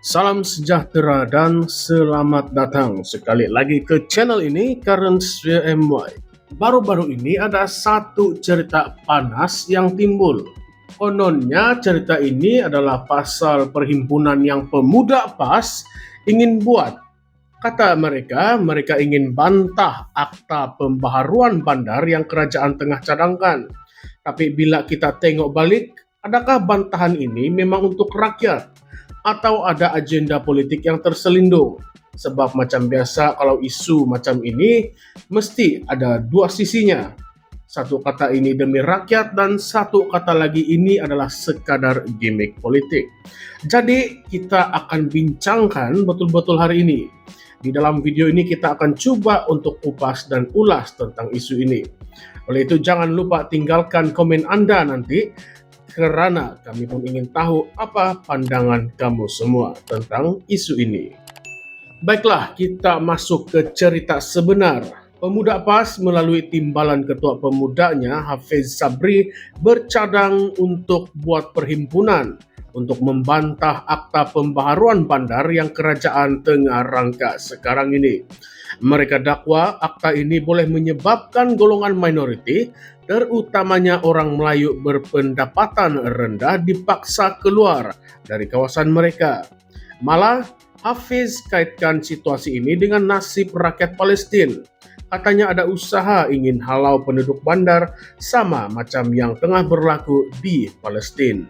Salam sejahtera dan selamat datang sekali lagi ke channel ini, Currents VMY. Baru-baru ini ada satu cerita panas yang timbul. Kononnya cerita ini adalah pasal perhimpunan yang pemuda PAS ingin buat. Kata mereka, mereka ingin bantah akta pembaharuan bandar yang kerajaan tengah cadangkan. Tapi bila kita tengok balik, adakah bantahan ini memang untuk rakyat? Atau ada agenda politik yang terselindung? Sebab macam biasa kalau isu macam ini, mesti ada dua sisinya. Satu kata ini demi rakyat dan satu kata lagi ini adalah sekadar gimmick politik. Jadi kita akan bincangkan betul-betul hari ini. Di dalam video ini kita akan coba untuk kupas dan ulas tentang isu ini. Oleh itu jangan lupa tinggalkan komen Anda nanti, karena kami pun ingin tahu apa pandangan kamu semua tentang isu ini. Baiklah, kita masuk ke cerita sebenar. Pemuda PAS melalui timbalan ketua pemudanya Hafiz Sabri bercadang untuk buat perhimpunan untuk membantah akta pembaharuan bandar yang kerajaan tengah rangka sekarang ini. Mereka dakwa akta ini boleh menyebabkan golongan minoriti, terutamanya orang Melayu berpendapatan rendah, dipaksa keluar dari kawasan mereka. Malah, Hafiz kaitkan situasi ini dengan nasib rakyat Palestin. Katanya ada usaha ingin halau penduduk bandar sama macam yang tengah berlaku di Palestin.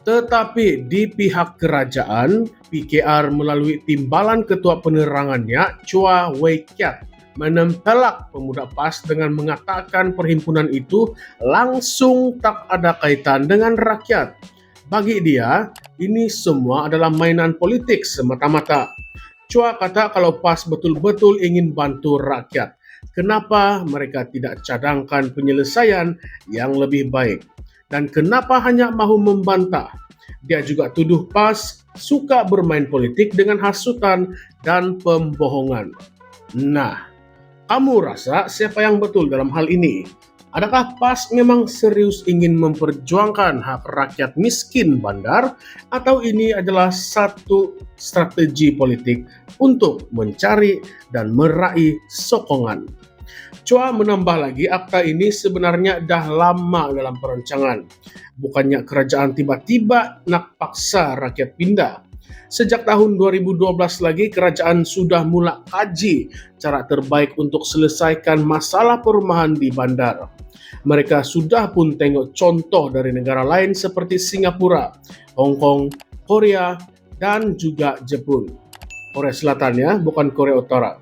Tetapi di pihak kerajaan, PKR melalui timbalan ketua penerangannya, Chua Wei Kiat, menempelak pemuda PAS dengan mengatakan perhimpunan itu langsung tak ada kaitan dengan rakyat. Bagi dia, ini semua adalah mainan politik semata-mata. Chua kata kalau PAS betul-betul ingin bantu rakyat, kenapa mereka tidak cadangkan penyelesaian yang lebih baik? Dan kenapa hanya mahu membantah? Dia juga tuduh PAS suka bermain politik dengan hasutan dan pembohongan. Nah, kamu rasa siapa yang betul dalam hal ini? Adakah PAS memang serius ingin memperjuangkan hak rakyat miskin bandar, atau ini adalah satu strategi politik untuk mencari dan meraih sokongan? Chua menambah lagi, akta ini sebenarnya dah lama dalam perancangan. Bukannya kerajaan tiba-tiba nak paksa rakyat pindah. Sejak tahun 2012 lagi kerajaan sudah mula kaji cara terbaik untuk selesaikan masalah perumahan di bandar. Mereka sudah pun tengok contoh dari negara lain seperti Singapura, Hong Kong, Korea, dan juga Jepun. Korea Selatan ya, bukan Korea Utara.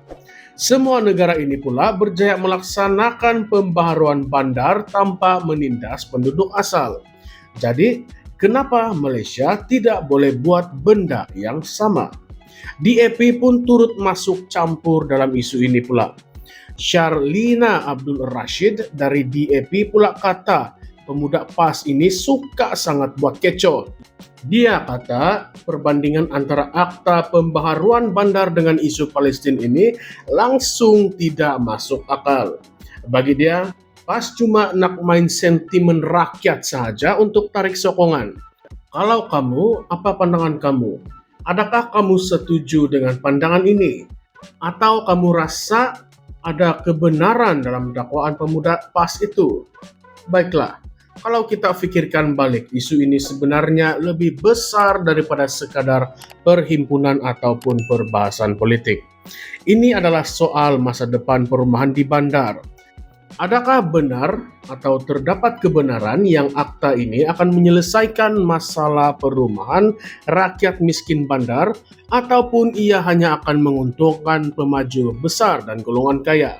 Semua negara ini pula berjaya melaksanakan pembaharuan bandar tanpa menindas penduduk asal. Jadi, kenapa Malaysia tidak boleh buat benda yang sama? DAP pun turut masuk campur dalam isu ini pula. Sharlina Abdul Rashid dari DAP pula kata, pemuda PAS ini suka sangat buat kecoh. Dia kata perbandingan antara akta pembaharuan bandar dengan isu Palestin ini langsung tidak masuk akal. Bagi dia, PAS cuma nak main sentimen rakyat saja untuk tarik sokongan. Kalau kamu, apa pandangan kamu? Adakah kamu setuju dengan pandangan ini? Atau kamu rasa ada kebenaran dalam dakwaan pemuda PAS itu? Baiklah. Kalau kita pikirkan balik, isu ini sebenarnya lebih besar daripada sekadar perhimpunan ataupun perbahasan politik. Ini adalah soal masa depan perumahan di bandar. Adakah benar atau terdapat kebenaran yang akta ini akan menyelesaikan masalah perumahan rakyat miskin bandar, ataupun ia hanya akan menguntungkan pemaju besar dan golongan kaya?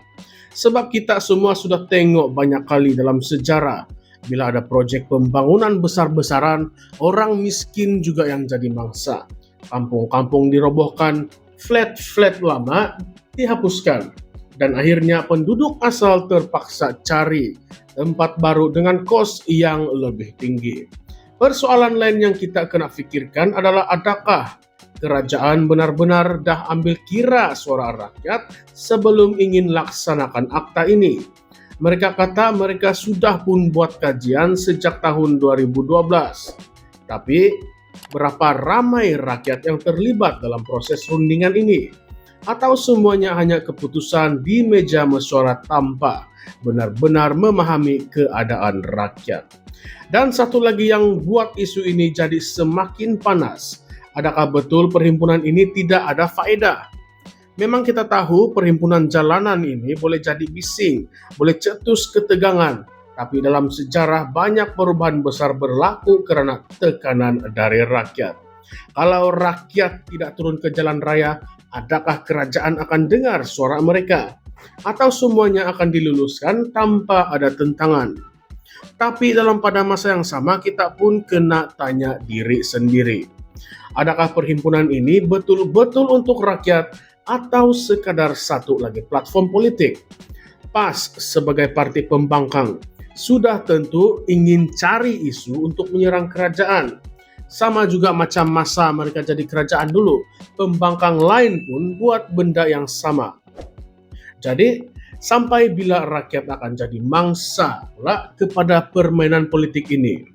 Sebab kita semua sudah tengok banyak kali dalam sejarah, bila ada proyek pembangunan besar-besaran, orang miskin juga yang jadi mangsa. Kampung-kampung dirobohkan, flat-flat lama dihapuskan, dan akhirnya penduduk asal terpaksa cari tempat baru dengan kos yang lebih tinggi. Persoalan lain yang kita kena fikirkan adalah adakah kerajaan benar-benar dah ambil kira suara rakyat sebelum ingin laksanakan akta ini? Mereka kata mereka sudah pun buat kajian sejak tahun 2012. Tapi Berapa ramai rakyat yang terlibat dalam proses rundingan ini? Atau semuanya hanya keputusan di meja mesyuarat tanpa benar-benar memahami keadaan rakyat? Dan satu lagi yang buat isu ini jadi semakin panas, adakah betul perhimpunan ini tidak ada faedah? Memang kita tahu perhimpunan jalanan ini boleh jadi bising, boleh cetus ketegangan, tapi dalam sejarah banyak perubahan besar berlaku karena tekanan dari rakyat. Kalau rakyat tidak turun ke jalan raya, adakah kerajaan akan dengar suara mereka? Atau semuanya akan diluluskan tanpa ada tentangan? Tapi pada masa yang sama kita pun kena tanya diri sendiri. Adakah perhimpunan ini betul-betul untuk rakyat atau sekadar satu lagi platform politik? PAS sebagai partai pembangkang sudah tentu ingin cari isu untuk menyerang kerajaan. Sama juga macam masa mereka jadi kerajaan dulu, pembangkang lain pun buat benda yang sama. Jadi, sampai bila rakyat akan jadi mangsa pula kepada permainan politik ini?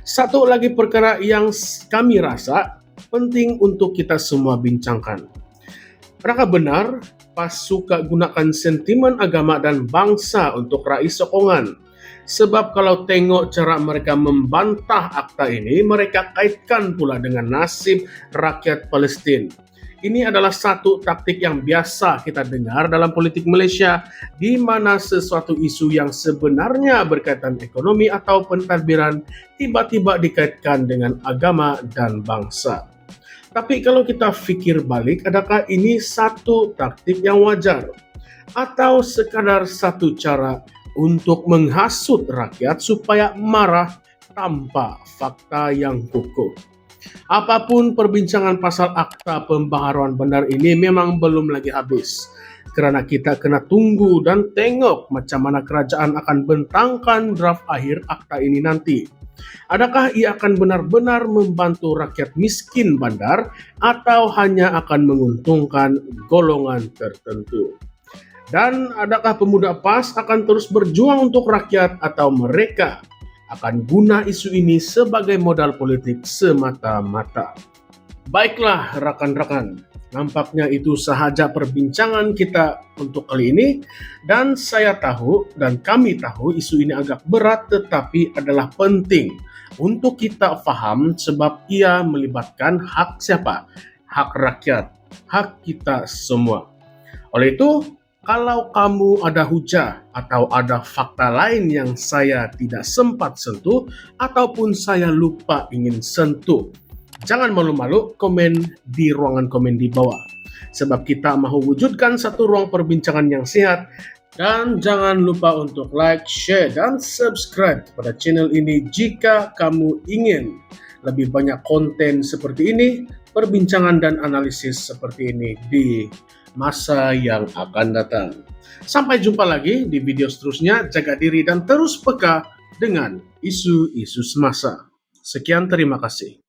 Satu lagi perkara yang kami rasa penting untuk kita semua bincangkan. Adakah benar PAS suka gunakan sentimen agama dan bangsa untuk raih sokongan? Sebab kalau tengok cara mereka membantah akta ini, mereka kaitkan pula dengan nasib rakyat Palestina. Ini adalah satu taktik yang biasa kita dengar dalam politik Malaysia, di mana sesuatu isu yang sebenarnya berkaitan ekonomi atau pentadbiran tiba-tiba dikaitkan dengan agama dan bangsa. Tapi kalau kita fikir balik, adakah ini satu taktik yang wajar? Atau sekadar satu cara untuk menghasut rakyat supaya marah tanpa fakta yang kukuh? Apapun perbincangan pasal akta pembaharuan bandar ini memang belum lagi habis. Kerana kita kena tunggu dan tengok macam mana kerajaan akan bentangkan draft akhir akta ini nanti. Adakah ia akan benar-benar membantu rakyat miskin bandar atau hanya akan menguntungkan golongan tertentu? Dan adakah pemuda PAS akan terus berjuang untuk rakyat atau mereka akan guna isu ini sebagai modal politik semata-mata? Baiklah rekan-rekan, nampaknya itu sahaja perbincangan kita untuk kali ini, dan saya tahu dan kami tahu isu ini agak berat tetapi adalah penting untuk kita faham sebab ia melibatkan hak siapa? Hak rakyat, hak kita semua. Oleh itu, kalau kamu ada hujah atau ada fakta lain yang saya tidak sempat sentuh ataupun saya lupa ingin sentuh, jangan malu-malu komen di ruangan komen di bawah. Sebab kita mahu wujudkan satu ruang perbincangan yang sehat. Dan jangan lupa untuk like, share, dan subscribe pada channel ini jika kamu ingin lebih banyak konten seperti ini, perbincangan dan analisis seperti ini di masa yang akan datang. Sampai jumpa lagi di video seterusnya. Jaga diri dan terus peka dengan isu-isu semasa. Sekian, terima kasih.